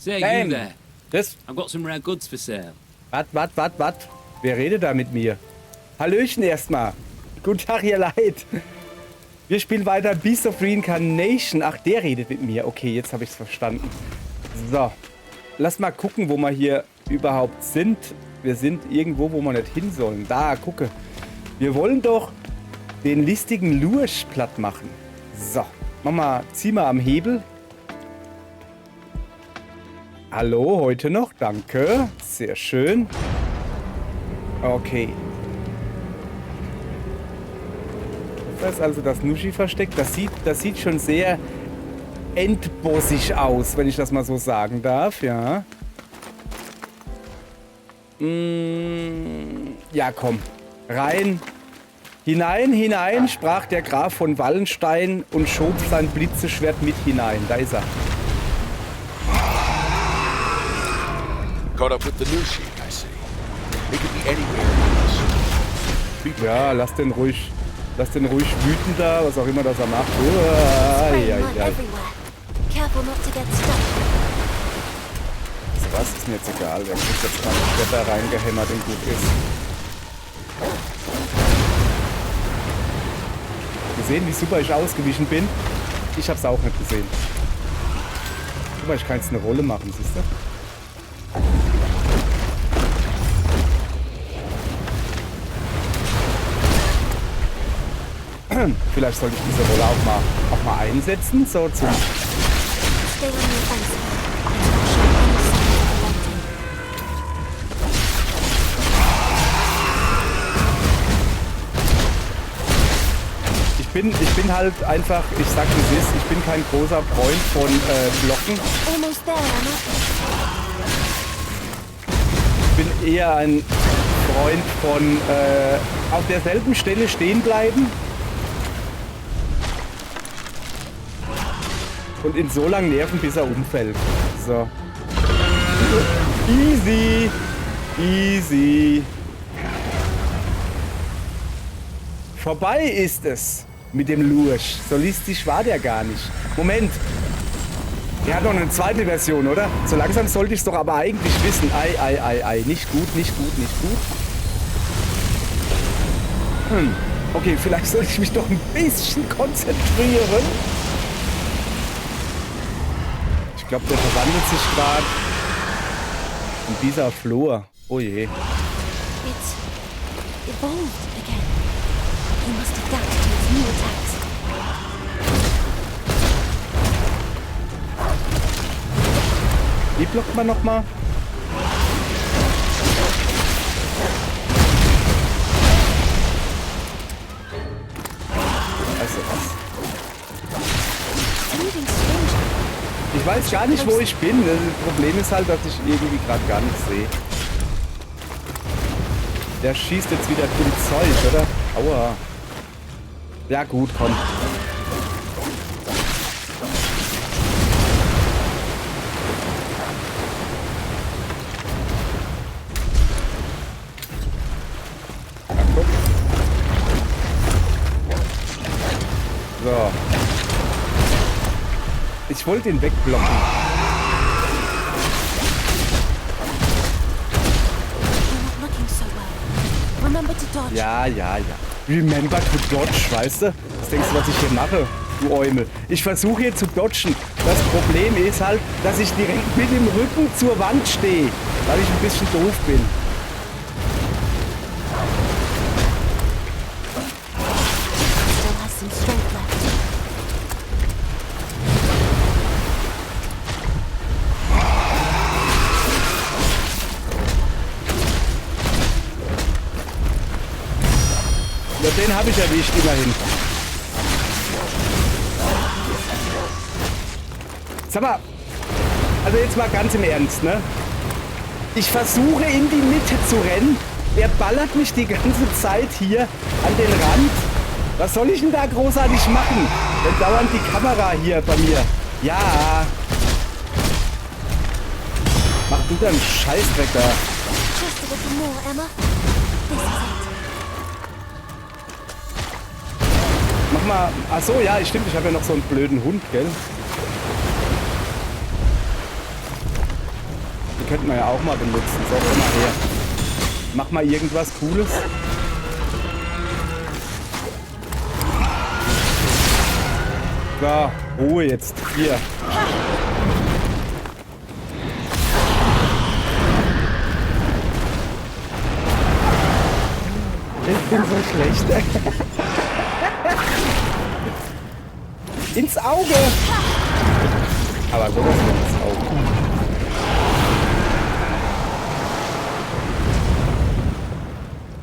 Say, Bam. you there. Das. I've got some rare goods for sale. Was? Wer redet da mit mir? Hallöchen erstmal. Guten Tag, ihr Leid. Wir spielen weiter Beast of Reincarnation. Ach, der redet mit mir. Okay, jetzt habe ich es verstanden. So. Lass mal gucken, wo wir hier überhaupt sind. Wir sind irgendwo, wo wir nicht hin sollen. Da, gucke. Wir wollen doch den listigen Lurch platt machen. So. Mama, zieh mal am Hebel. Hallo, heute noch. Danke. Sehr schön. Okay. Das ist also das Nushi versteckt. Das sieht schon sehr endbossig aus, wenn ich das mal so sagen darf, ja. Ja, komm. Rein. Hinein, sprach der Graf von Wallenstein und schob sein Blitzeschwert mit hinein. Da ist er. Caught up with the Nushi, I see. It could be anywhere in this. Ja, lass den ruhig wüten da, was auch immer das er macht. Ai. Das ist mir jetzt egal. Der kriegt jetzt mal ein Wetter reingehämmert und gut ist. Gesehen, wie super ich ausgewichen bin? Ich hab's auch nicht gesehen. Guck mal, ich kann jetzt eine Rolle machen, siehst du? Vielleicht sollte ich diese Rolle auch mal einsetzen, so zum... Ich bin halt einfach, ich sag wie es ist, ich bin kein großer Freund von Blocken. Ich bin eher ein Freund von auf derselben Stelle stehen bleiben. Und ihn so lange nerven, bis er umfällt. So. Easy. Vorbei ist es mit dem Lurch. So listisch war der gar nicht. Moment. Der hat noch eine zweite Version, oder? So langsam sollte ich es doch aber eigentlich wissen. Ei. Nicht gut. Okay, vielleicht sollte ich mich doch ein bisschen konzentrieren. Ich glaube, der verwandelt sich gerade in dieser Flur. Oh je. It's evolved again. He must adapt to its new attacks. Wie blockt man nochmal? Also was? Moving stranger. Ich weiß gar nicht, wo ich bin. Das Problem ist halt, dass ich irgendwie gerade gar nichts sehe. Der schießt jetzt wieder viel Zeug, oder? Aua. Ja gut, komm. Ja, guck. So. Ich wollte ihn wegblocken. Ja. Remember to dodge, weißt du? Was denkst du, was ich hier mache, du Eumel? Ich versuche hier zu dodgen. Das Problem ist halt, dass ich direkt mit dem Rücken zur Wand stehe, weil ich ein bisschen doof bin. Den habe ich erwischt, immerhin. Sag mal, also jetzt mal ganz im Ernst, ne? Ich versuche in die Mitte zu rennen. Er ballert mich die ganze Zeit hier an den Rand. Was soll ich denn da großartig machen? Wenn dauernd die Kamera hier bei mir. Ja. Mach du dann Scheißdreck da. Just a little more, Emma. This is it. Mach mal. Ach so, ja, stimmt. Ich habe ja noch so einen blöden Hund, gell? könnten wir ja auch mal benutzen. So, komm mal her. Mach mal irgendwas Cooles. So, Ruhe jetzt. Hier. Ich bin so schlecht. Ins Auge! Aber sowas von ins Auge.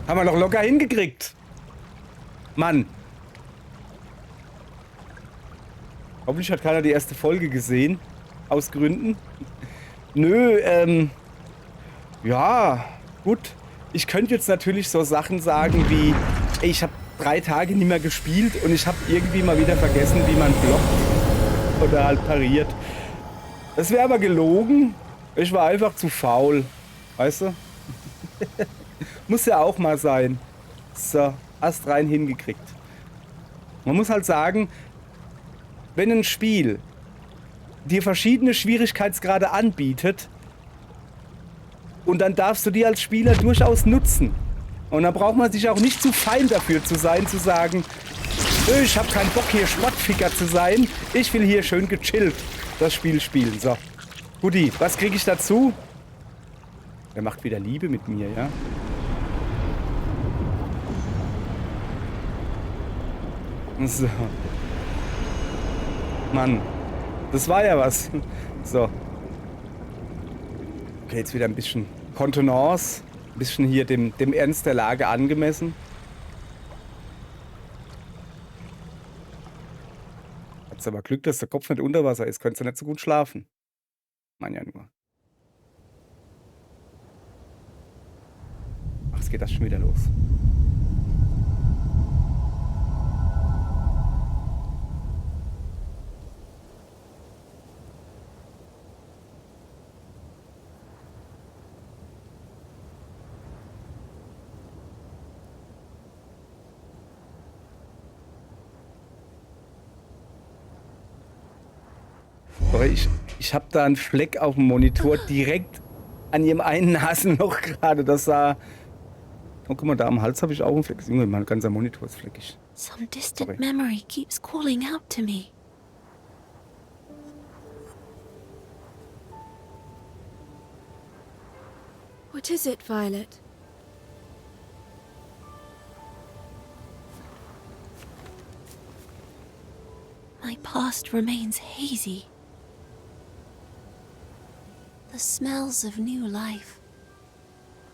Haben wir noch locker hingekriegt. Mann. Hoffentlich hat keiner die erste Folge gesehen. Aus Gründen. Nö, ja, gut. Ich könnte jetzt natürlich so Sachen sagen wie, ey, ich habe 3 Tage nicht mehr gespielt und ich habe irgendwie mal wieder vergessen, wie man blockt oder halt pariert. Das wäre aber gelogen. Ich war einfach zu faul. Weißt du? Muss ja auch mal sein. So, astrein hingekriegt. Man muss halt sagen, wenn ein Spiel dir verschiedene Schwierigkeitsgrade anbietet, und dann darfst du die als Spieler durchaus nutzen. Und dann braucht man sich auch nicht zu fein dafür zu sein, zu sagen, ich habe keinen Bock hier Sportficker zu sein, ich will hier schön gechillt das Spiel spielen. So, Guti, was kriege ich dazu? Er macht wieder Liebe mit mir, ja? So. Mann, das war ja was. So. Okay, jetzt wieder ein bisschen Kontenance, ein bisschen hier dem Ernst der Lage angemessen. Hat's aber Glück, dass der Kopf nicht unter Wasser ist, könntest du nicht so gut schlafen. Man ja nur. Ach, es geht das schon wieder los. Sorry, ich habe da einen Fleck auf dem Monitor direkt an ihrem einen Nasenloch gerade. Das sah... Oh, guck mal, da am Hals habe ich auch einen Fleck. Junge, mein ganzer Monitor ist fleckig. Some distant Sorry. memory keeps calling out to me. What is it, Violet? My past remains hazy. The smells of new life.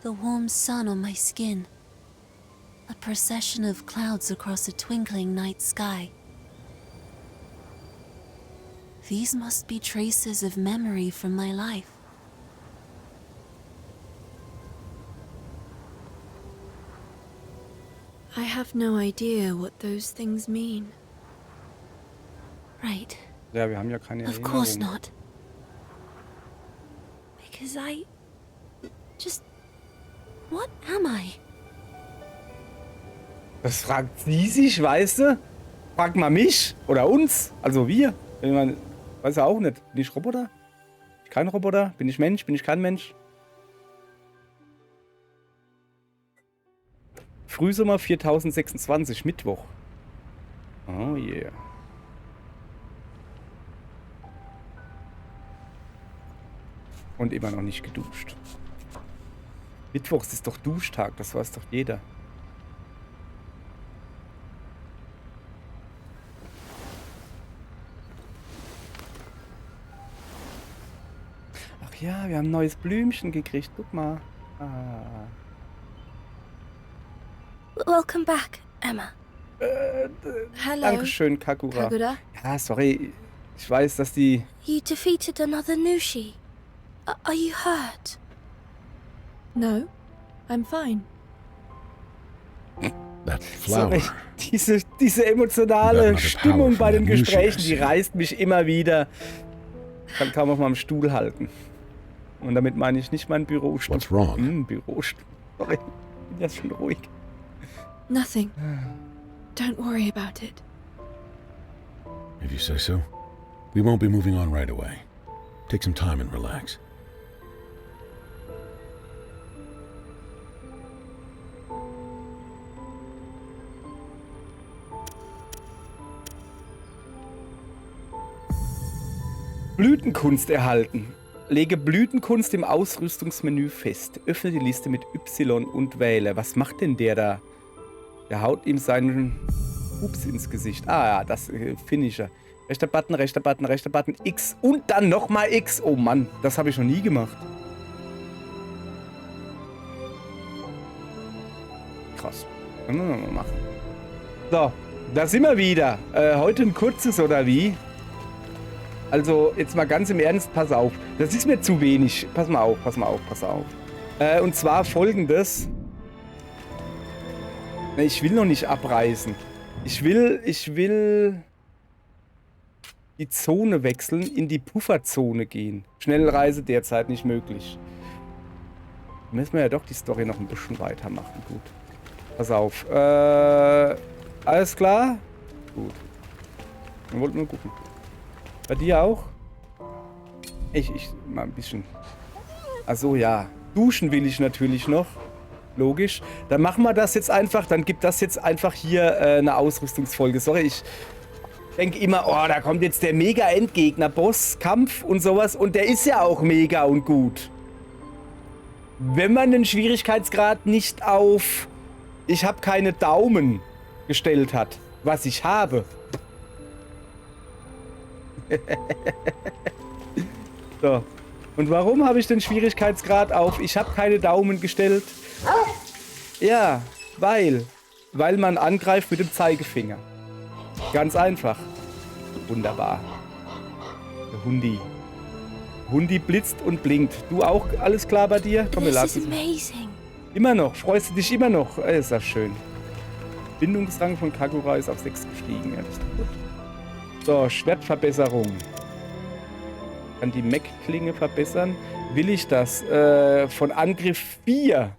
The warm sun on my skin. A procession of clouds across a twinkling night sky. These must be traces of memory from my life. I have no idea what those things mean. Right. Ja, wir haben ja keine Of course Erinnerung. not. Because I... just... What am I? Das fragt sie sich, weißt du? Frag mal mich oder uns, also wir. Ich meine, weiß ja auch nicht. Bin ich Roboter? Bin ich kein Roboter? Bin ich Mensch? Bin ich kein Mensch? Frühsommer 4026, Mittwoch. Oh yeah. Und immer noch nicht geduscht. Mittwochs ist doch Duschtag, das weiß doch jeder. Ach ja, wir haben ein neues Blümchen gekriegt. Guck mal. Ah. Welcome back, Emma. Hello, Dankeschön, Kakura. Kagura. Ja, sorry. Ich weiß, dass die... You defeated another Nushi. Are you hurt? No, I'm fine. That flower. Sorry, diese emotionale Stimmung bei den Gesprächen, die reißt mich immer wieder. Ich kann kaum auf meinem Stuhl halten. Und damit meine ich nicht meinen Bürostuhl. What's wrong? Bürostuhl. Sorry, ich bin jetzt schon ruhig. Nothing. Don't worry about it. If you say so. We won't be moving on right away. Take some time and relax. Blütenkunst erhalten. Lege Blütenkunst im Ausrüstungsmenü fest. Öffne die Liste mit Y und wähle. Was macht denn der da? Der haut ihm seinen Pups ins Gesicht. Ah ja, das Finisher. Rechter Button, rechter Button, rechter Button, X und dann nochmal X. Oh Mann, das habe ich noch nie gemacht. Krass. Können wir mal machen. So, da sind wir wieder. Heute ein kurzes oder wie? Also, jetzt mal ganz im Ernst, pass auf. Das ist mir zu wenig. Pass mal auf, pass mal auf, pass auf. Und zwar folgendes. Ne, ich will noch nicht abreißen. Ich will die Zone wechseln, in die Pufferzone gehen. Schnellreise derzeit nicht möglich. Müssen wir ja doch die Story noch ein bisschen weitermachen. Gut. Pass auf. Alles klar? Gut. Wir wollten nur gucken. Bei dir auch? Ich mal ein bisschen. Achso, ja. Duschen will ich natürlich noch. Logisch. Dann machen wir das jetzt einfach. Dann gibt das jetzt einfach hier eine Ausrüstungsfolge. Sorry, ich denke immer, oh, da kommt jetzt der Mega-Endgegner, Boss, Kampf und sowas. Und der ist ja auch mega und gut. Wenn man den Schwierigkeitsgrad nicht auf ich habe keine Daumen gestellt hat, was ich habe. So. Und warum habe ich den Schwierigkeitsgrad auf ich habe keine Daumen gestellt? Ja, weil man angreift mit dem Zeigefinger. Ganz einfach. Wunderbar. Der Hundi. Hundi blitzt und blinkt. Du auch? Alles klar bei dir? Komm, wir This is lassen es. amazing. Immer noch. Freust du dich immer noch? Ist das schön. Bindungsrang von Kagura ist auf 6 gestiegen. Ja, das ist gut. So, Schwertverbesserung. Kann die Mech-Klinge verbessern. Will ich das? Von Angriff 4.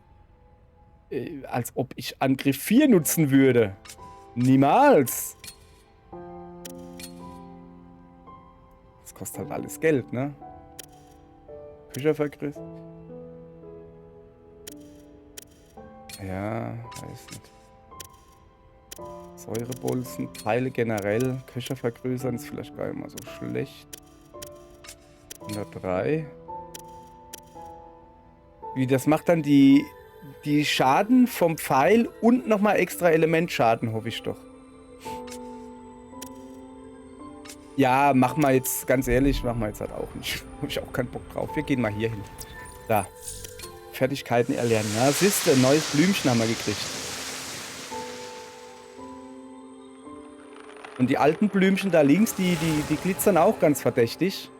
Als ob ich Angriff 4 nutzen würde. Niemals. Das kostet halt alles Geld, ne? Küche vergrößert. Ja, weiß nicht. Säurebolzen, Pfeile generell. Köcher vergrößern ist vielleicht gar nicht mal so schlecht. 103. Wie, das macht dann die Schaden vom Pfeil und nochmal extra Elementschaden, hoffe ich doch. Ja, mach mal jetzt, ganz ehrlich, mach mal jetzt halt auch nicht. Habe ich auch keinen Bock drauf. Wir gehen mal hier hin. Da. Fertigkeiten erlernen. Ja, siehst du, ein neues Blümchen haben wir gekriegt. Und die alten Blümchen da links, die glitzern auch ganz verdächtig.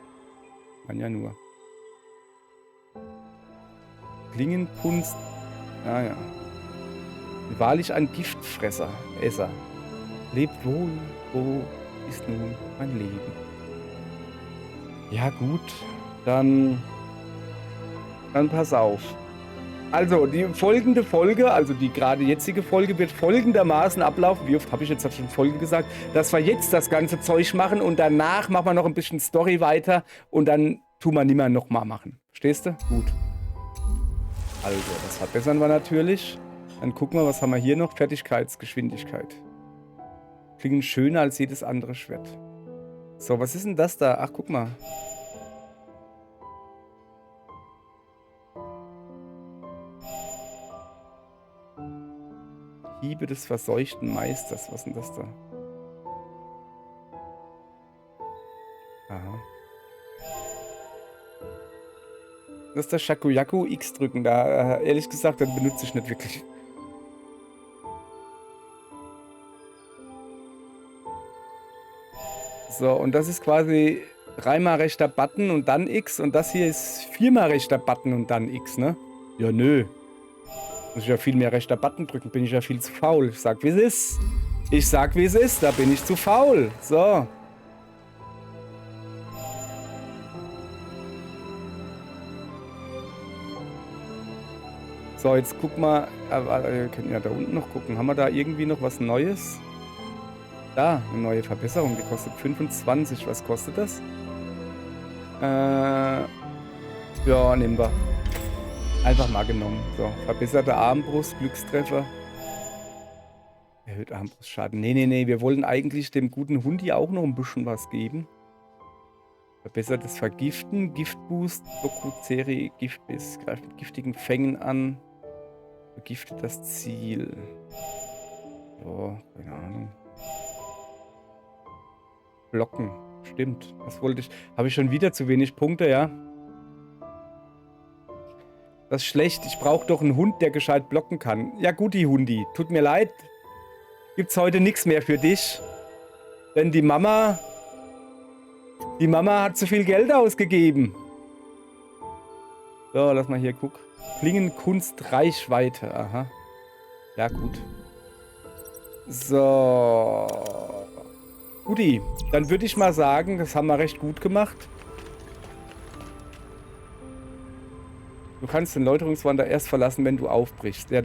Man ja nur. Klingenkunst. Ah ja. Wahrlich ein Giftfresser. Esser. Lebt wohl, wo ist nun mein Leben? Ja gut, dann pass auf. Also, die folgende Folge, also die gerade jetzige Folge, wird folgendermaßen ablaufen. Wie oft habe ich jetzt schon Folge gesagt? Dass wir jetzt das ganze Zeug machen und danach machen wir noch ein bisschen Story weiter und dann tun wir nimmer nochmal machen. Verstehst du? Gut. Also, das verbessern wir natürlich. Dann gucken wir, was haben wir hier noch? Fertigkeitsgeschwindigkeit. Klingen schöner als jedes andere Schwert. So, was ist denn das da? Ach, guck mal. Hiebe des verseuchten Meisters. Was ist denn das da? Aha. Das ist der Shakuyaku X drücken. Da, ehrlich gesagt, das benutze ich nicht wirklich. So, und das ist quasi 3-mal rechter Button und dann X. Und das hier ist 4-mal rechter Button und dann X, ne? Ja, nö. Muss ich ja viel mehr rechter Button drücken, bin ich ja viel zu faul. Ich sag, wie es ist. Ich sag, wie es ist, da bin ich zu faul. So. So, jetzt guck mal. Wir können ja da unten noch gucken. Haben wir da irgendwie noch was Neues? Da, eine neue Verbesserung. Die kostet 25. Was kostet das? Ja, nehmen wir. Einfach mal genommen. So, verbesserte Armbrust, Glückstreffer. Erhöht Armbrustschaden. Nee. Wir wollen eigentlich dem guten Hundi auch noch ein bisschen was geben. Verbessertes Vergiften, Giftboost, Doku-Serie, Giftbiss, greift mit giftigen Fängen an. Vergiftet das Ziel. Oh, keine Ahnung. Blocken. Stimmt. Was wollte ich? Habe ich schon wieder zu wenig Punkte, ja? Das ist schlecht. Ich brauche doch einen Hund, der gescheit blocken kann. Ja, gut, die Hundi. Tut mir leid. Gibt's heute nichts mehr für dich. Denn die Mama hat zu viel Geld ausgegeben. So, lass mal hier gucken. Klingenkunst Reichweite. Aha. Ja, gut. So. Guti, dann würde ich mal sagen, das haben wir recht gut gemacht. Du kannst den Läuterungswander erst verlassen, wenn du aufbrichst. Ja,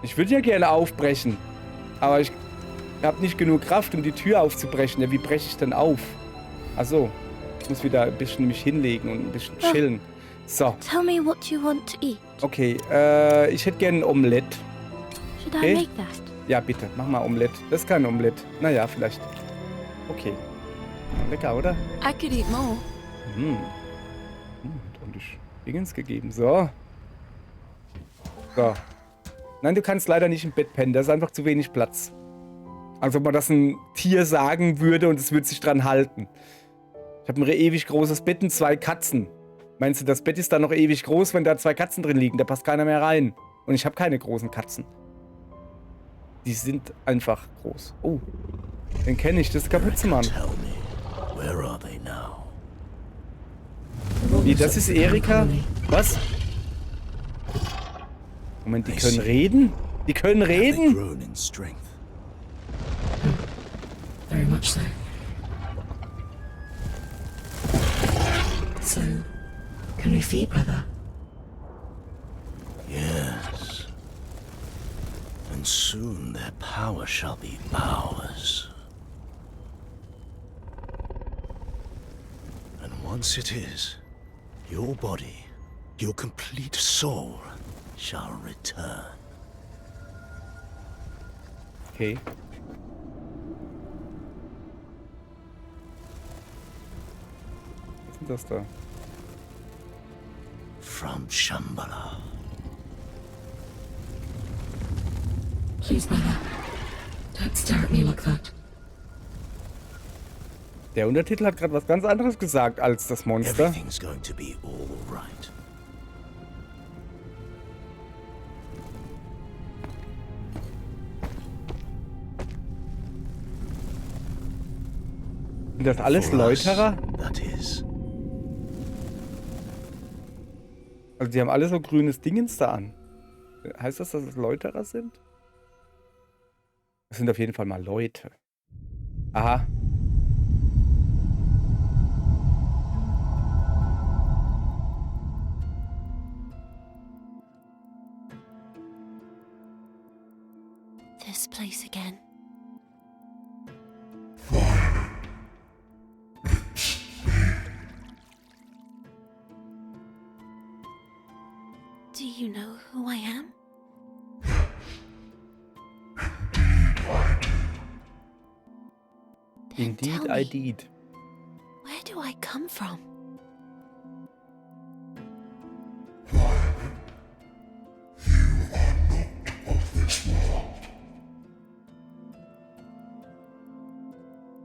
ich würde ja gerne aufbrechen. Aber ich habe nicht genug Kraft, um die Tür aufzubrechen. Ja, wie breche ich denn auf? Achso, ich muss wieder ein bisschen mich hinlegen und ein bisschen chillen. So. Tell me what you want to eat. Okay, ich hätte gerne ein Omelett. Should Okay. I make that? Ja, bitte, mach mal Omelett. Das ist kein Omelett. Naja, vielleicht. Okay. Lecker, oder? I could eat more. Hat ordentlich Dingens gegeben. So. So. Nein, du kannst leider nicht im Bett pennen. Da ist einfach zu wenig Platz. Als ob man das ein Tier sagen würde und es würde sich dran halten. Ich habe ein ewig großes Bett und 2 Katzen. Meinst du, das Bett ist dann noch ewig groß, wenn da 2 Katzen drin liegen? Da passt keiner mehr rein. Und ich habe keine großen Katzen. Die sind einfach groß. Oh, den kenne ich. Das ist Kapuzenmann. Tell me, where are they now? Wie, das ist Erika? Was? Moment, die können reden? Die können Have they reden? grown in strength? Very much so. So, can we feed, brother? Yes. And soon their power shall be ours. And once it is, your body, your complete soul, shall return. Okay. Was ist denn das da? From Shambhala. Please, brother. Don't stare at me like that. Der Untertitel hat gerade was ganz anderes gesagt als das Monster. Everything's going to be all right. Sind das alles For us, Läuterer? that is. Also die haben alle so grünes Dingens da an. Heißt das, dass es Läuterer sind? Das sind auf jeden Fall mal Leute. Aha. This place again. Do you know who I am? Then Indeed, tell I me, did. where do I come from?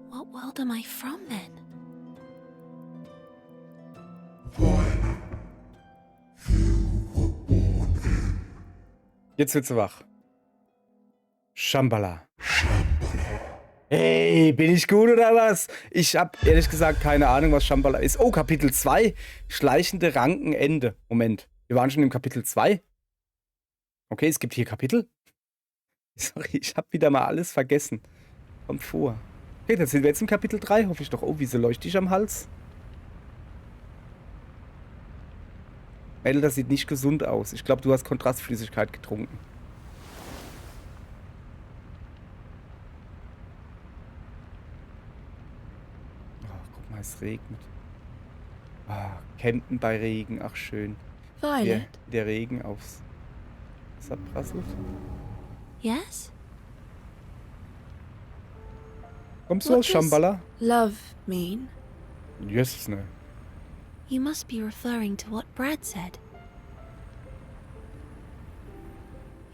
What world am I from then? Jetzt wird sie wach. Shambhala. Hey, bin ich gut oder was? Ich habe ehrlich gesagt keine Ahnung, was Shambhala ist. Oh, Kapitel 2. Schleichende Rankenende. Moment, wir waren schon im Kapitel 2. Okay, es gibt hier Kapitel. Sorry, ich habe wieder mal alles vergessen. Kommt vor. Okay, dann sind wir jetzt im Kapitel 3, hoffe ich doch. Oh, wieso leuchte ich am Hals? Mel, das sieht nicht gesund aus. Ich glaube, du hast Kontrastflüssigkeit getrunken. Oh, guck mal, es regnet. Ah, campen bei Regen, ach schön. Violet, Der Regen aufs Wasser prasselt. Yes? Kommst du What aus does- Shambhala? love mean? Jesus, ne. You must be referring to what Brad said.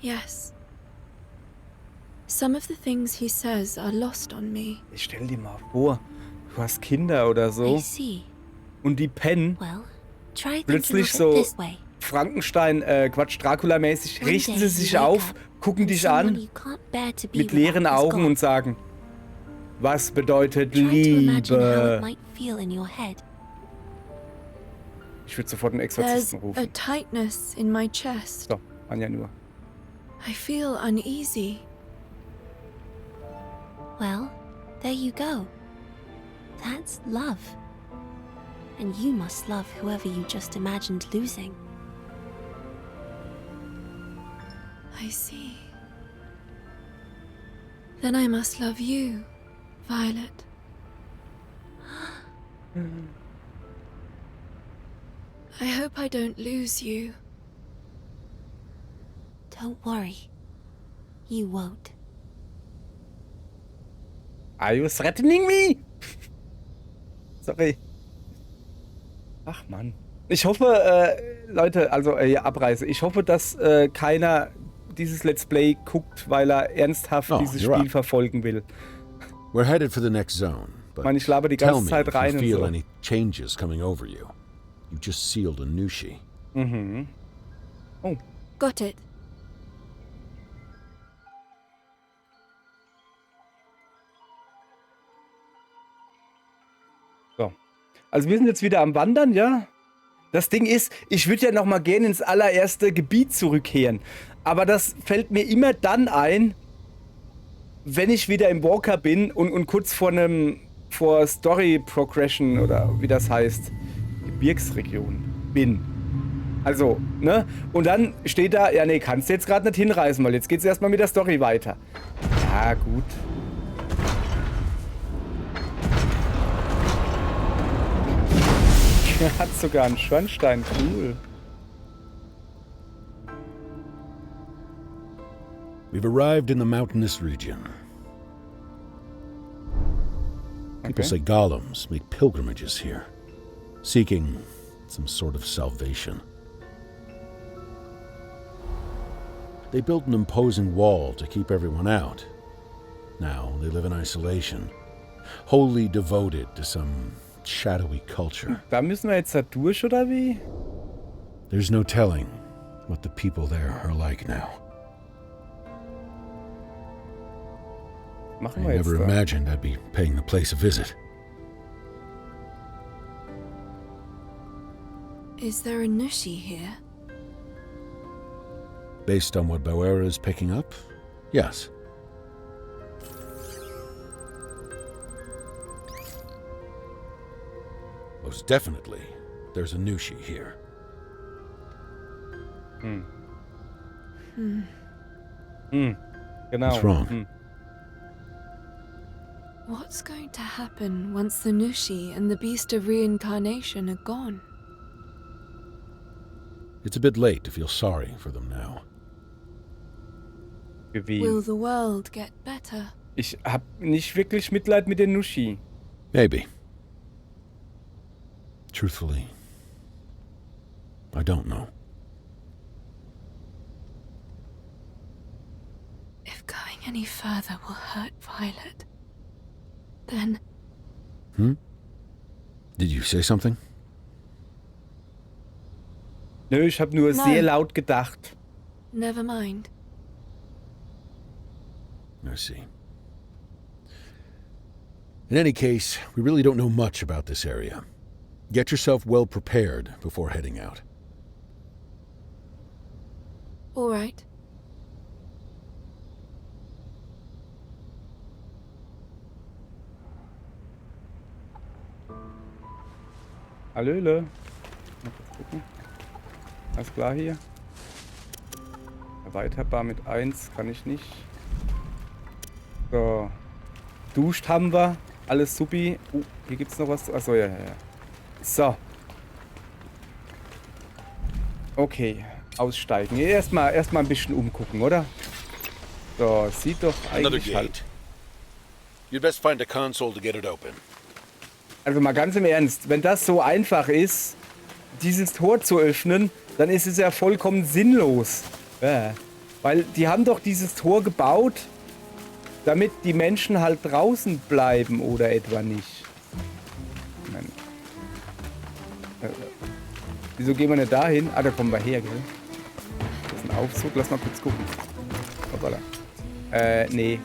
Yes. Some of the things he says are lost on me. Ich stell dir mal vor, du hast Kinder oder so I see. und die pennen Well, try thinking plötzlich of it so this way. Frankenstein, Dracula-mäßig, One richten day sie you sich wake auf, up gucken and dich someone an you can't bear to be mit without leeren is Augen gone. und sagen, was bedeutet Try to imagine how it Liebe? might feel in your head. Ich würde sofort einen There's Exorzisten a rufen. tightness in my chest. So, Anja nur. I feel uneasy. Well, there you go. That's love. And you must love whoever you just imagined losing. I see. Then I must love you, Violet. I hope I don't lose you. Don't worry. You won't. Are you threatening me? Sorry. Ach Mann. Ich hoffe, Leute, also Abreise. Ich hoffe, dass keiner dieses Let's Play guckt, weil er ernsthaft dieses you're Spiel up. verfolgen will. We're headed for the next zone, but Ich meine, ich laber die tell ganze me Zeit if you rein und feel so. any changes coming over you. You just sealed a Nushi. Mhm. Oh, Got it. so. Also wir sind jetzt wieder am Wandern, ja? Das Ding ist, ich würde ja noch mal gerne ins allererste Gebiet zurückkehren. Aber das fällt mir immer dann ein, wenn ich wieder im Walker bin und kurz vor Story Progression oder wie das heißt, Gebirgsregion bin. Also, ne? Und dann steht da, ja nee, kannst du jetzt gerade nicht hinreisen, weil jetzt geht's erstmal mit der Story weiter. Ja, gut. Er hat sogar einen Schornstein, cool. We've arrived in the mountainous region. People say golems make pilgrimages here, seeking some sort of salvation. They built an imposing wall to keep everyone out. Now they live in isolation, wholly devoted to some shadowy culture. Da müssen wir jetzt da durch, oder wie? There's no telling what the people there are like now. Machen I wir jetzt never da. imagined I'd be paying the place a visit. Is there a Nushi here? Based on what Bauera is picking up, yes. Most definitely, there's a Nushi here. Genau. What's wrong? Hm. What's going to happen once the Nushi and the Beast of Reincarnation are gone? It's a bit late to feel sorry for them now. Für wen? Will the world get better? Ich hab nicht wirklich Mitleid mit den Nushi. Maybe. Truthfully, I don't know. If going any further will hurt Violet, then Did you say something? Nö, ich hab nur Nein. sehr laut gedacht. never mind. I see. In any case, we really don't know much about this area. Get yourself well prepared before heading out. All right. Hallöle. Mal kurz gucken. Alles klar hier. Erweiterbar mit 1 kann ich nicht. So. Duscht haben wir. Alles supi. Hier gibt's noch was. Achso, ja. So. Okay. Aussteigen. Erstmal ein bisschen umgucken, oder? So, sieht doch Another eigentlich halt. gate. You'd best find a console to get it open. Also mal ganz im Ernst, wenn das so einfach ist, dieses Tor zu öffnen, dann ist es ja vollkommen sinnlos. Ja. Weil die haben doch dieses Tor gebaut, damit die Menschen halt draußen bleiben oder etwa nicht. Nein. Wieso gehen wir nicht dahin? Ah, da kommen wir her, gell? Das ist ein Aufzug, lass mal kurz gucken. Hoppala. Nee.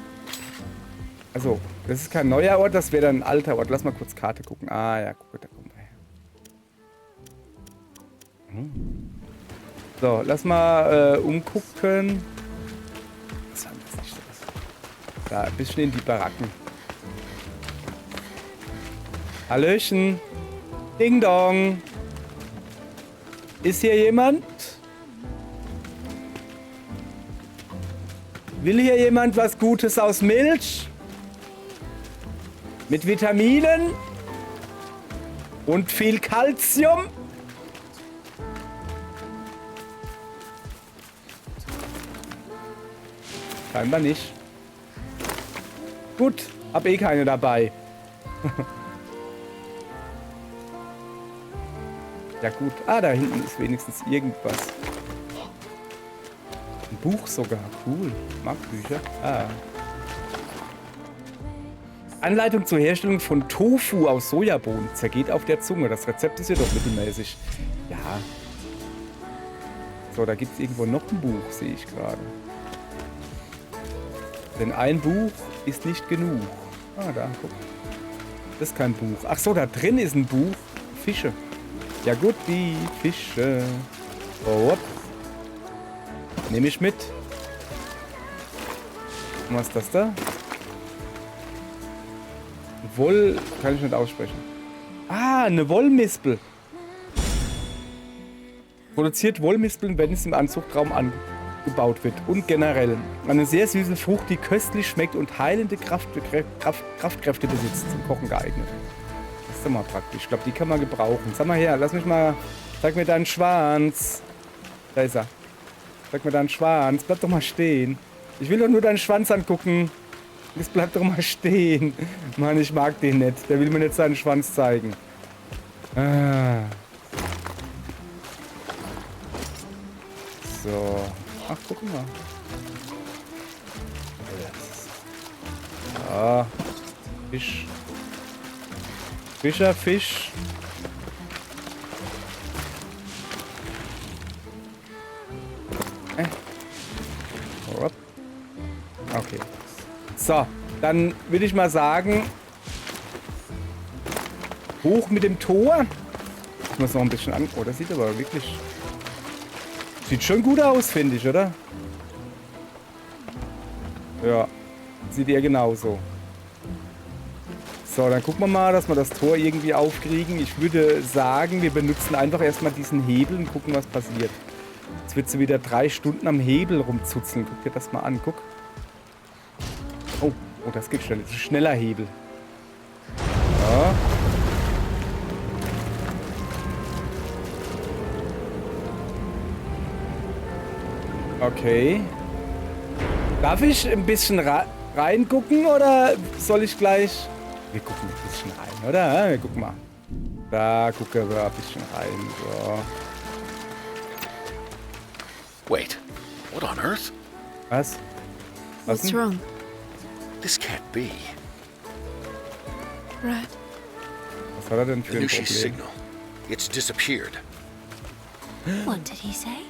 Also, das ist kein neuer Ort, das wäre dann ein alter Ort. Lass mal kurz Karte gucken. Ah, ja, guck, da kommen wir her. So, lass mal umgucken. Was haben das nicht so? Da, ein bisschen in die Baracken. Hallöchen. Ding Dong. Ist hier jemand? Will hier jemand was Gutes aus Milch? Mit Vitaminen? Und viel Calcium? Scheinbar nicht. Gut, hab eh keine dabei. Ja gut. Ah, da hinten ist wenigstens irgendwas. Ein Buch sogar. Cool. Mag Bücher. Ah. Anleitung zur Herstellung von Tofu aus Sojabohnen. Zergeht auf der Zunge. Das Rezept ist ja doch mittelmäßig. Ja. So, da gibt es irgendwo noch ein Buch, sehe ich gerade. Denn ein Buch ist nicht genug. Ah, da, guck. Das ist kein Buch. Ach so, da drin ist ein Buch. Fische. Ja gut, die Fische. Oh, nehme ich mit. Und was ist das da? Woll... Kann ich nicht aussprechen. Ah, eine Wollmispel. Produziert Wollmispeln, wenn es im Anzuchtraum angebaut wird. Und generell. Eine sehr süße Frucht, die köstlich schmeckt und heilende Kraftkräfte besitzt. Zum Kochen geeignet. Das ist doch mal praktisch. Ich glaube, die kann man gebrauchen. Sag mal her, lass mich mal... Zeig mir deinen Schwanz. Da ist er. Zeig mir deinen Schwanz. Bleib doch mal stehen. Ich will doch nur deinen Schwanz angucken. Jetzt bleib doch mal stehen. Mann, ich mag den nicht. Der will mir nicht seinen Schwanz zeigen. Ah. So. Ach, guck mal. Ah. Fisch. Fischer, Fisch. Okay. So, dann würde ich mal sagen, hoch mit dem Tor. Ich muss noch ein bisschen an... Oh, das sieht aber wirklich... Sieht schon gut aus, finde ich, oder? Ja, sieht eher genauso. So, dann gucken wir mal, dass wir das Tor irgendwie aufkriegen. Ich würde sagen, wir benutzen einfach erstmal diesen Hebel und gucken, was passiert. Jetzt wird sie wieder 3 Stunden am Hebel rumzuzeln. Guck dir das mal an, guck. Oh, das geht schnell. Das ist ein schneller Hebel. Ja. Okay. Darf ich ein bisschen reingucken oder soll ich gleich... Wir gucken ein bisschen rein, oder? Wir gucken mal. Da gucken wir ein bisschen rein. So. Wait, what on earth? Was? Was What's denn? wrong? This can't be. Brad, Was hat er denn für The ein Nushi Problem? signal. It's disappeared. What did he say?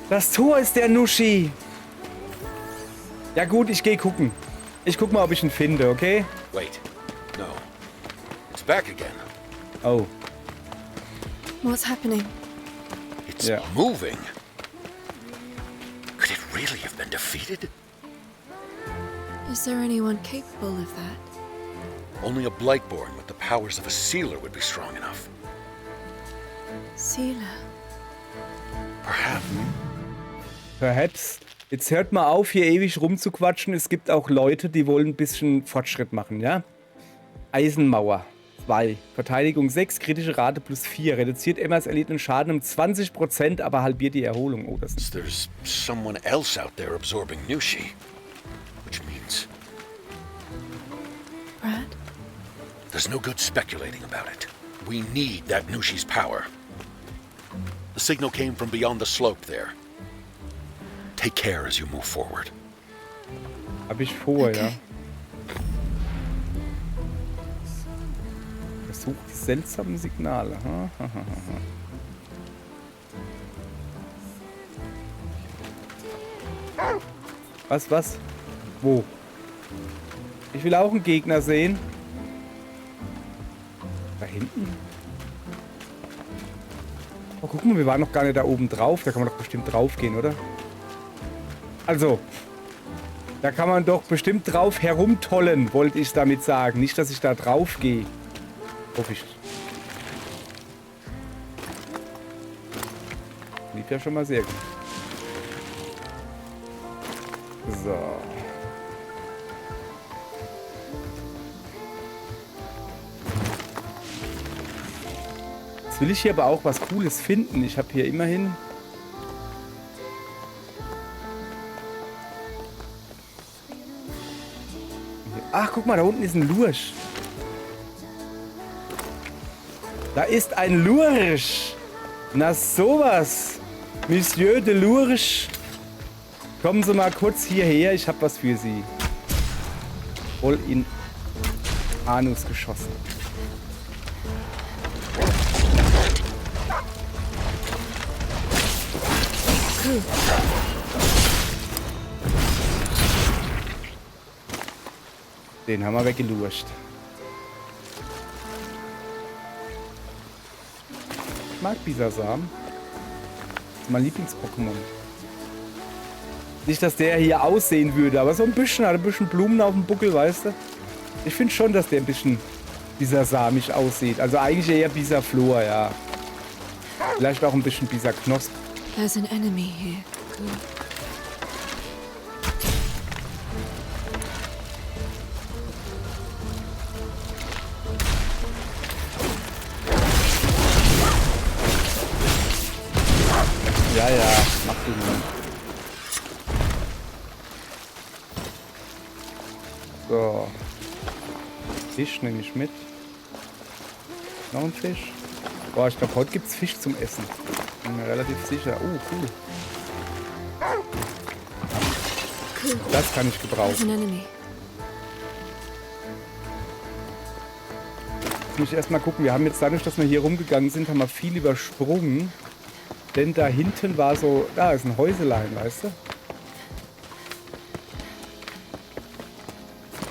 Das Tor ist der Nushi. Ja gut, ich gehe gucken. Ich guck mal, ob ich ihn finde, okay? Wait, no. It's back again. Oh, what's happening? It's Yeah. moving. Could it really have been defeated? Is there anyone capable of that? Only a Blightborn with the powers of a sealer would be strong enough. Sealer? Perhaps. perhaps. Jetzt hört mal auf, hier ewig rumzuquatschen. Es gibt auch Leute, die wollen ein bisschen Fortschritt machen, ja? Eisenmauer 2. Verteidigung 6, kritische Rate plus 4. Reduziert Emmas erlittenen Schaden um 20%, aber halbiert die Erholung. Oh, das ist... There's someone else out there absorbing Nushi. Which means Brad? There's no good speculating about it. We need that Nushi's power. The signal came from beyond the slope there. Take care as you move forward. Hab ich vor, ja. Okay. Versucht die seltsamen Signale. Was? Wo? Ich will auch einen Gegner sehen. Da hinten? Oh, guck mal, wir waren noch gar nicht da oben drauf. Da kann man doch bestimmt drauf gehen, oder? Also, da kann man doch bestimmt drauf herumtollen, wollte ich damit sagen. Nicht, dass ich da drauf gehe. Hoffe ich. Lief ja schon mal sehr gut. So. Jetzt will ich hier aber auch was Cooles finden. Ich habe hier immerhin... Ach, guck mal, da unten ist ein Lurch. Da ist ein Lurch. Na sowas. Monsieur de Lurch. Kommen Sie mal kurz hierher. Ich habe was für Sie. Voll in Anus geschossen. Den haben wir weggelurcht. Ich mag Bisasam. Das ist mein Lieblings-Pokémon. Nicht, dass der hier aussehen würde, aber so ein bisschen, hat ein bisschen Blumen auf dem Buckel, weißt du? Ich finde schon, dass der ein bisschen bisasamisch aussieht. Also eigentlich eher Bisaflor, ja. Vielleicht auch ein bisschen Bisaknosp. There's an enemy here. Ja, mach du mal. So. Fisch nehme ich mit. Noch ein Fisch. Boah, ich glaube, heute gibt es Fisch zum Essen. Bin mir relativ sicher. Oh, cool. Das kann ich There's gebrauchen. an enemy. Jetzt muss ich erstmal gucken. Wir haben jetzt dadurch, dass wir hier rumgegangen sind, haben wir viel übersprungen. Denn da hinten war so... Da ist ein Häuselein, weißt du?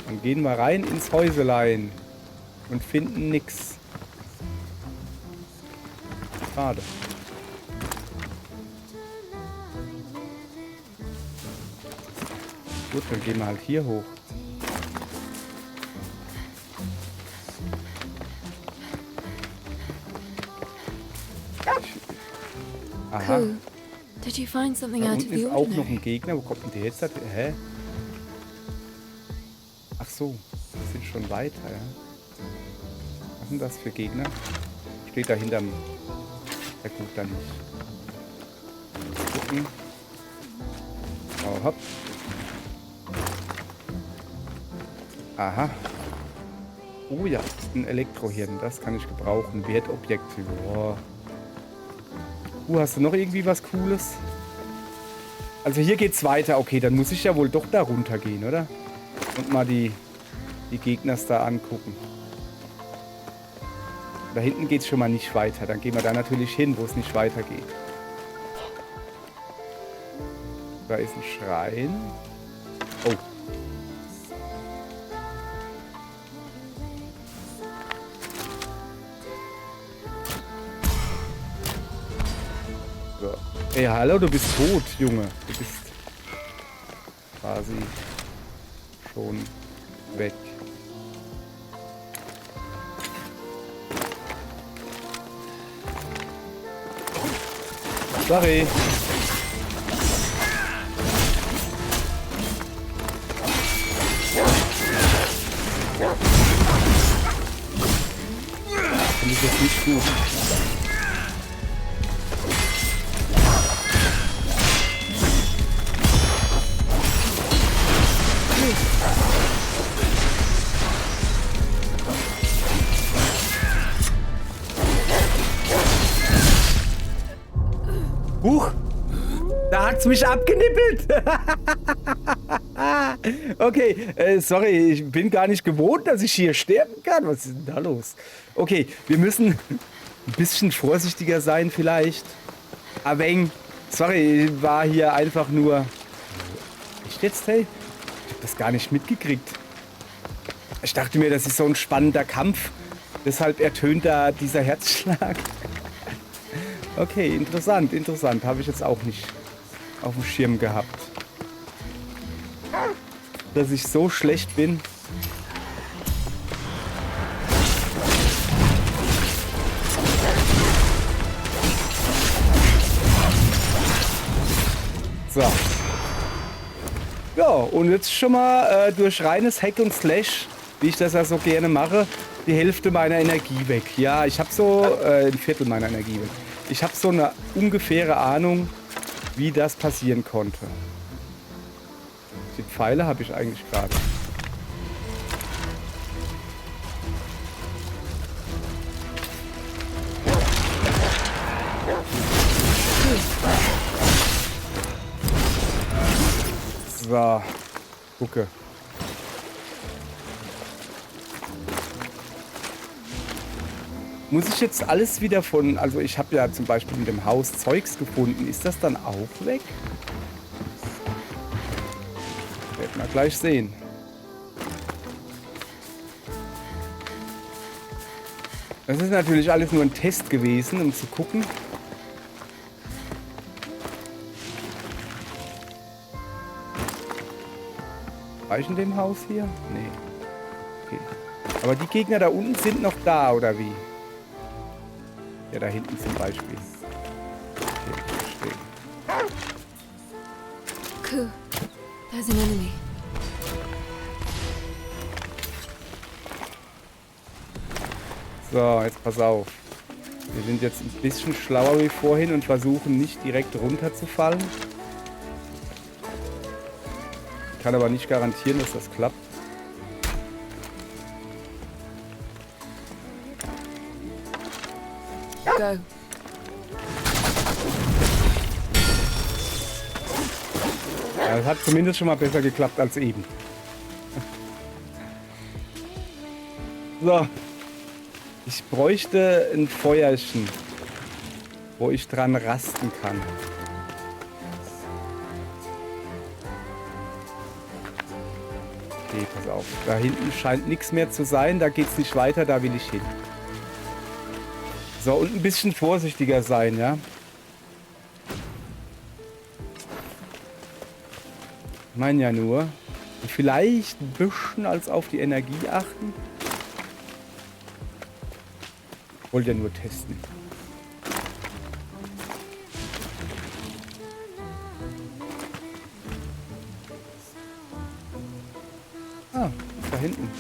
Dann gehen wir rein ins Häuselein und finden nix. Schade. Gut, dann gehen wir halt hier hoch. Aha. Cool. Did you find something Da out of unten the ist auch noch ordinary? ein Gegner. Wo kommt denn der jetzt? Hä? Ach so, wir sind schon weiter, ja. Was sind das für Gegner? Steht da hinterm... Ja gut, dann nicht. Gucken. Oh, hopp. Aha. Oh ja, ein Elektrohirn. Das kann ich gebrauchen. Wertobjekte. Boah. Hast du noch irgendwie was Cooles? Also hier geht's weiter. Okay, dann muss ich ja wohl doch da runter gehen, oder? Und mal die Gegners da angucken. Da hinten geht's schon mal nicht weiter. Dann gehen wir da natürlich hin, wo es nicht weitergeht. Da ist ein Schrein. Oh. So. Ey, hallo, du bist tot, Junge. Du bist quasi schon weg. Sorry. Finde ich jetzt nicht gut. Huch! Da hat's mich abgenippelt! Okay, sorry, ich bin gar nicht gewohnt, dass ich hier sterben kann. Was ist denn da los? Okay, wir müssen ein bisschen vorsichtiger sein vielleicht. Aber sorry, ich war hier einfach nur... Echt jetzt, hey? Ich hab das gar nicht mitgekriegt. Ich dachte mir, das ist so ein spannender Kampf. Deshalb ertönt da dieser Herzschlag. Okay, interessant, interessant. Habe ich jetzt auch nicht auf dem Schirm gehabt. Dass ich so schlecht bin. So. Ja, und jetzt schon mal durch reines Hack und Slash, wie ich das ja so gerne mache, die Hälfte meiner Energie weg. Ja, ich habe so ein Viertel meiner Energie weg. Ich habe so eine ungefähre Ahnung, wie das passieren konnte. Die Pfeile habe ich eigentlich gerade. So, gucke. Muss ich jetzt alles wieder von... Also ich habe ja zum Beispiel in dem Haus Zeugs gefunden. Ist das dann auch weg? Werden wir gleich sehen. Das ist natürlich alles nur ein Test gewesen, um zu gucken. War ich in dem Haus hier? Nee. Okay. Aber die Gegner da unten sind noch da, oder wie? Ja, da hinten zum Beispiel. Okay, verstehe. Ku, there's an enemy. So, jetzt pass auf. Wir sind jetzt ein bisschen schlauer wie vorhin und versuchen nicht direkt runterzufallen. Ich kann aber nicht garantieren, dass das klappt. Go. Ja, das hat zumindest schon mal besser geklappt als eben. So. Ich bräuchte ein Feuerchen, wo ich dran rasten kann. Okay, pass auf. Da hinten scheint nichts mehr zu sein. Da geht es nicht weiter, da will ich hin. So, und ein bisschen vorsichtiger sein, ja? Ich meine ja nur, vielleicht ein bisschen als auf die Energie achten. Wollt ja nur testen. Ah, da hinten.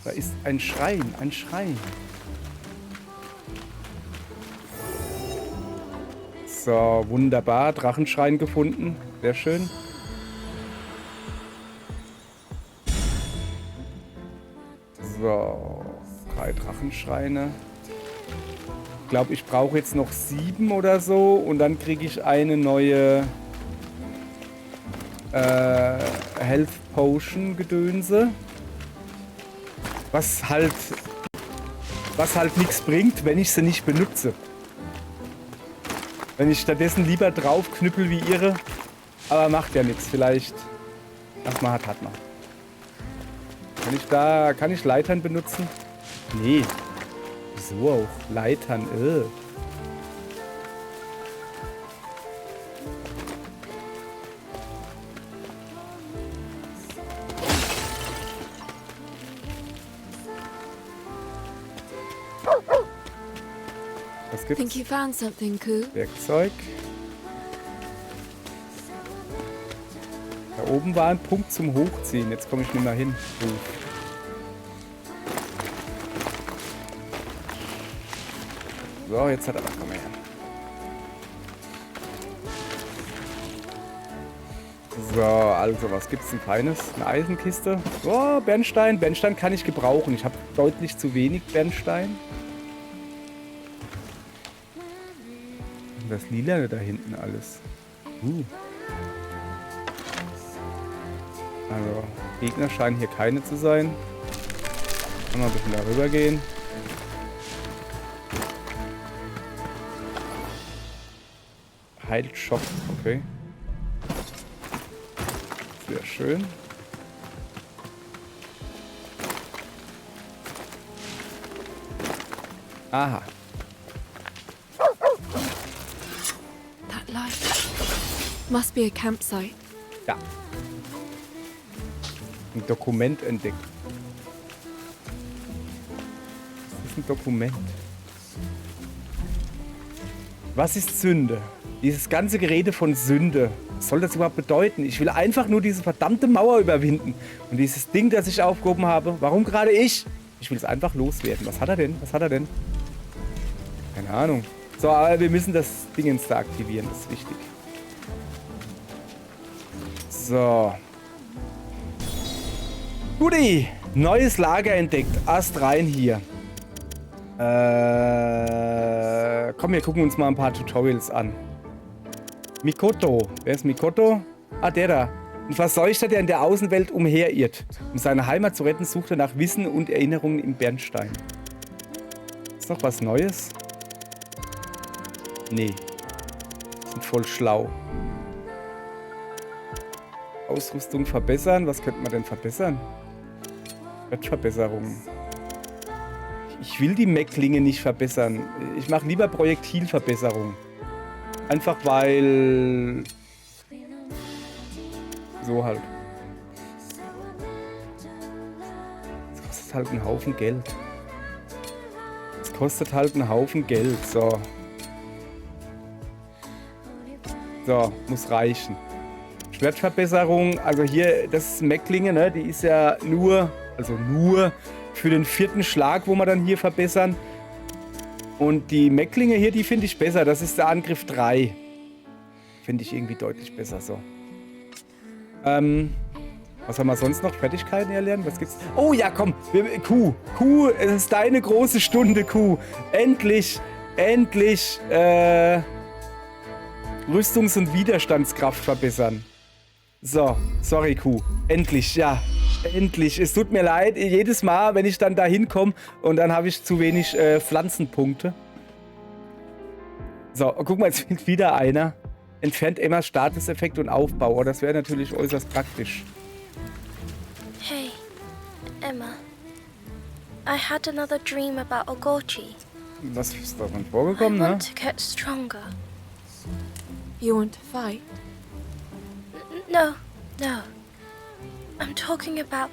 Da ist ein Schrein, ein Schrein. So, wunderbar. Drachenschrein gefunden. Sehr schön. So, 3 Drachenschreine. Ich glaube, ich brauche jetzt noch 7 oder so. Und dann kriege ich eine neue Health Potion Gedönse. Was halt nichts bringt, wenn ich sie nicht benutze. Wenn ich stattdessen lieber drauf knüppel wie irre. Aber macht ja nichts. Vielleicht. Was man hat, hat man. Kann ich Leitern benutzen? Nee. Wieso auch? Leitern, Was Think gibt's? you found something, Ku? Werkzeug. Da oben war ein Punkt zum Hochziehen. Jetzt komme ich nicht mehr hin. So, jetzt hat er... Komm her. So, also, was gibt's denn Feines? Eine Eisenkiste. Oh, Bernstein. Bernstein kann ich gebrauchen. Ich habe deutlich zu wenig Bernstein. denn das Lilane da hinten alles? Also, Gegner scheinen hier keine zu sein. Kann mal ein bisschen darüber gehen. Heilt Schock, okay. Sehr schön. Aha. That light must be a campsite. Ja. Ein Dokument entdeckt. Das ist ein Dokument. Was ist Sünde? Dieses ganze Gerede von Sünde. Was soll das überhaupt bedeuten? Ich will einfach nur diese verdammte Mauer überwinden. Und dieses Ding, das ich aufgehoben habe, warum gerade ich? Ich will es einfach loswerden. Was hat er denn? Was hat er denn? Keine Ahnung. So, aber wir müssen das Dingens da aktivieren. Das ist wichtig. So. Guti. Neues Lager entdeckt. Ast rein hier. Komm, wir gucken uns mal ein paar Tutorials an. Mikoto. Wer ist Mikoto? Ah, der da. Ein Verseuchter, der in der Außenwelt umherirrt. Um seine Heimat zu retten, sucht er nach Wissen und Erinnerungen im Bernstein. Ist noch was Neues? Nee. Sind voll schlau. Ausrüstung verbessern. Was könnte man denn verbessern? Wettverbesserungen. Ich will die Mecklinge nicht verbessern. Ich mache lieber Projektilverbesserung. Einfach weil... So halt. Das kostet halt einen Haufen Geld. Das kostet halt einen Haufen Geld. So. So, muss reichen. Schwertverbesserung. Also hier, das ist Mecklinge, ne? Die ist ja nur... Also nur für den 4. Schlag, wo wir dann hier verbessern. Und die Mecklinge hier, die finde ich besser. Das ist der Angriff 3. Finde ich irgendwie deutlich besser so. Was haben wir sonst noch? Fertigkeiten erlernen? Was gibt's? Oh ja, komm. Kuh. Kuh, es ist deine große Stunde, Kuh. Endlich. Endlich. Rüstungs- und Widerstandskraft verbessern. So. Sorry, Kuh. Endlich, ja. Endlich. Es tut mir leid. Jedes Mal, wenn ich dann da hinkomme und dann habe ich zu wenig Pflanzenpunkte. So, guck mal, jetzt fehlt wieder einer. Entfernt Emmas Statuseffekt und Aufbau. Oh, das wäre natürlich äußerst praktisch. Hey, Emma. I had another dream about Ogochi. Was ist davon vorgekommen, I ne? want to get stronger. You want to fight? No, no. I'm talking about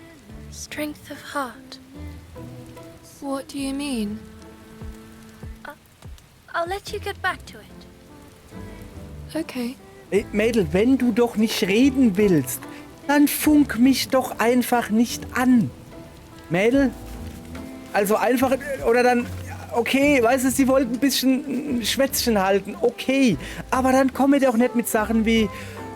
strength of heart. What do you mean? I'll let you get back to it. Okay. Ey, Mädel, wenn du doch nicht reden willst, dann funk mich doch einfach nicht an. Mädel? Also einfach, oder dann, okay, weißt du, sie wollten ein bisschen ein Schwätzchen halten, okay. Aber dann komm mir doch nicht mit Sachen wie,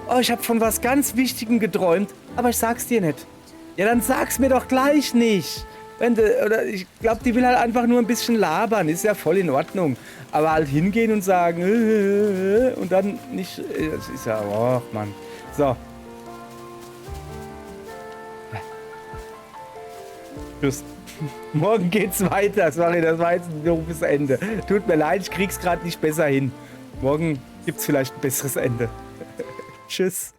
oh, ich habe von was ganz Wichtigem geträumt, aber ich sag's dir nicht. Ja, dann sag's mir doch gleich nicht. Wenn du, oder ich glaube, die will halt einfach nur ein bisschen labern, ist ja voll in Ordnung. Aber halt hingehen und sagen, und dann nicht, das ist ja, oh Mann. So. Tschüss. Morgen geht's weiter. Sorry, das war jetzt ein doofes Ende. Tut mir leid, ich krieg's gerade nicht besser hin. Morgen gibt's vielleicht ein besseres Ende. Tschüss.